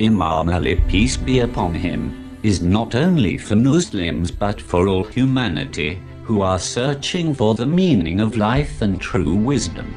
Imam Ali, peace be upon him, is not only for Muslims but for all humanity who are searching for the meaning of life and true wisdom.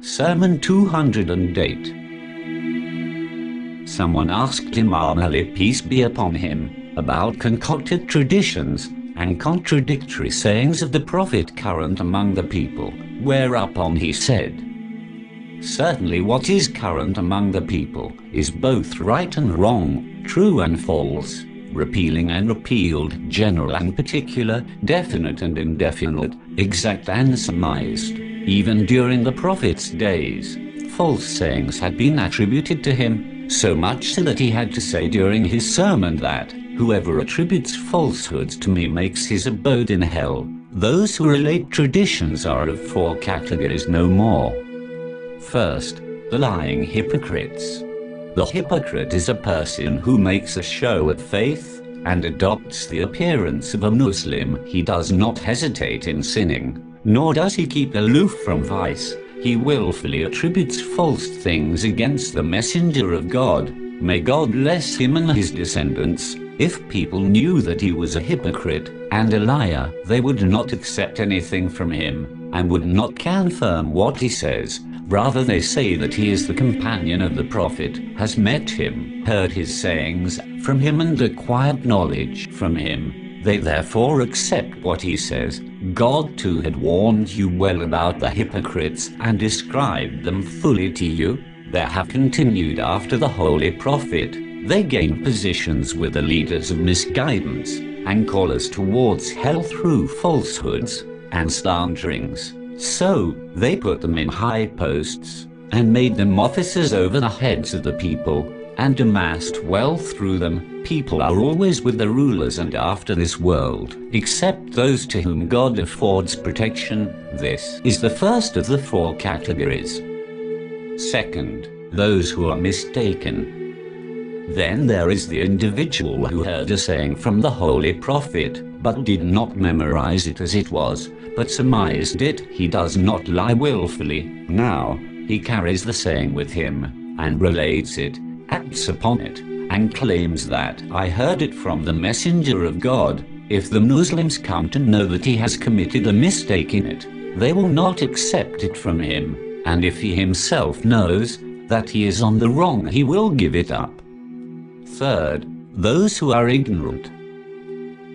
Sermon 208. Someone asked Imam Ali, peace be upon him, about concocted traditions and contradictory sayings of the Prophet current among the people, whereupon he said, "Certainly what is current among the people is both right and wrong, true and false, repealing and repealed, general and particular, definite and indefinite, exact and surmised. Even during the Prophet's days, false sayings had been attributed to him, so much so that he had to say during his sermon that, whoever attributes falsehoods to me makes his abode in hell. Those who relate traditions are of four categories, no more. First, the lying hypocrites. The hypocrite is a person who makes a show of faith and adopts the appearance of a Muslim. He does not hesitate in sinning, nor does he keep aloof from vice. He willfully attributes false things against the Messenger of God. May God bless him and his descendants. If people knew that he was a hypocrite and a liar, they would not accept anything from him, and would not confirm what he says. Rather they say that he is the companion of the Prophet, has met him, heard his sayings from him and acquired knowledge from him. They therefore accept what he says. God too had warned you well about the hypocrites and described them fully to you. They have continued after the Holy Prophet. They gain positions with the leaders of misguidance and call us towards hell through falsehoods and slanderings. So they put them in high posts and made them officers over the heads of the people, and amassed wealth through them. People are always with the rulers and after this world, except those to whom God affords protection. This is the first of the four categories. Second, those who are mistaken. Then there is the individual who heard a saying from the Holy Prophet, but did not memorize it as it was, but surmised it. He does not lie willfully. Now, he carries the saying with him, and relates it, acts upon it, and claims that I heard it from the Messenger of God. If the Muslims come to know that he has committed a mistake in it, they will not accept it from him, and if he himself knows that he is on the wrong, he will give it up. Third, those who are ignorant.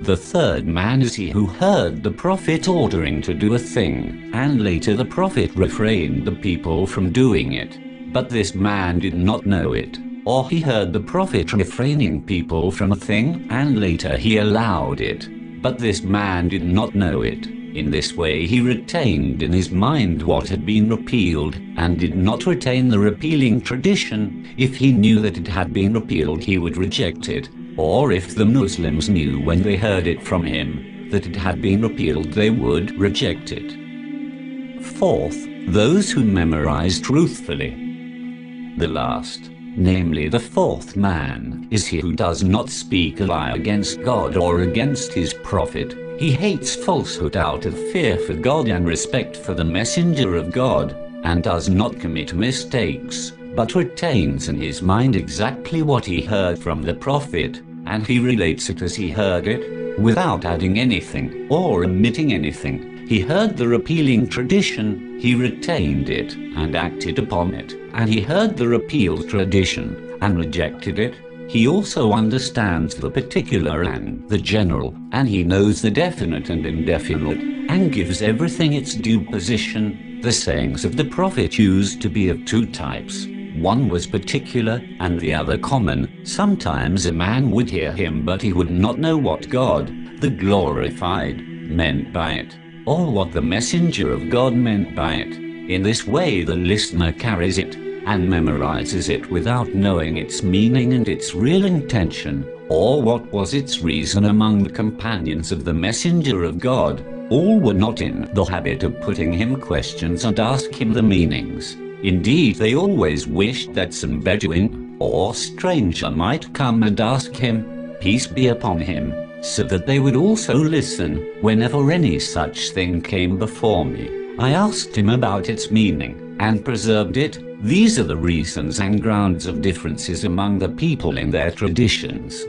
The third man is he who heard the Prophet ordering to do a thing, and later the Prophet refrained the people from doing it, but this man did not know it. Or he heard the Prophet refraining people from a thing, and later he allowed it, but this man did not know it. In this way he retained in his mind what had been repealed, and did not retain the repealing tradition. If he knew that it had been repealed, he would reject it, or if the Muslims knew when they heard it from him that it had been repealed, they would reject it. Fourth, those who memorize truthfully. The last, namely the fourth man, is he who does not speak a lie against God or against his Prophet. He hates falsehood out of fear for God and respect for the Messenger of God, and does not commit mistakes, but retains in his mind exactly what he heard from the Prophet, and he relates it as he heard it. without adding anything or omitting anything. He heard the repealing tradition, he retained it and acted upon it, and he heard the repealed tradition and rejected it. He also understands the particular and the general, and he knows the definite and indefinite, and gives everything its due position. The sayings of the Prophet used to be of two types. One was particular, and the other common. Sometimes a man would hear him, but he would not know what God, the glorified, meant by it, or what the messenger of God meant by it. In this way the listener carries it and memorizes it without knowing its meaning and its real intention, or what was its reason among the companions of the messenger of God. All were not in the habit of putting him questions and ask him the meanings. Indeed, they always wished that some Bedouin or stranger might come and ask him, peace be upon him, so that they would also listen. Whenever any such thing came before me, I asked him about its meaning and preserved it. These are the reasons and grounds of differences among the people in their traditions.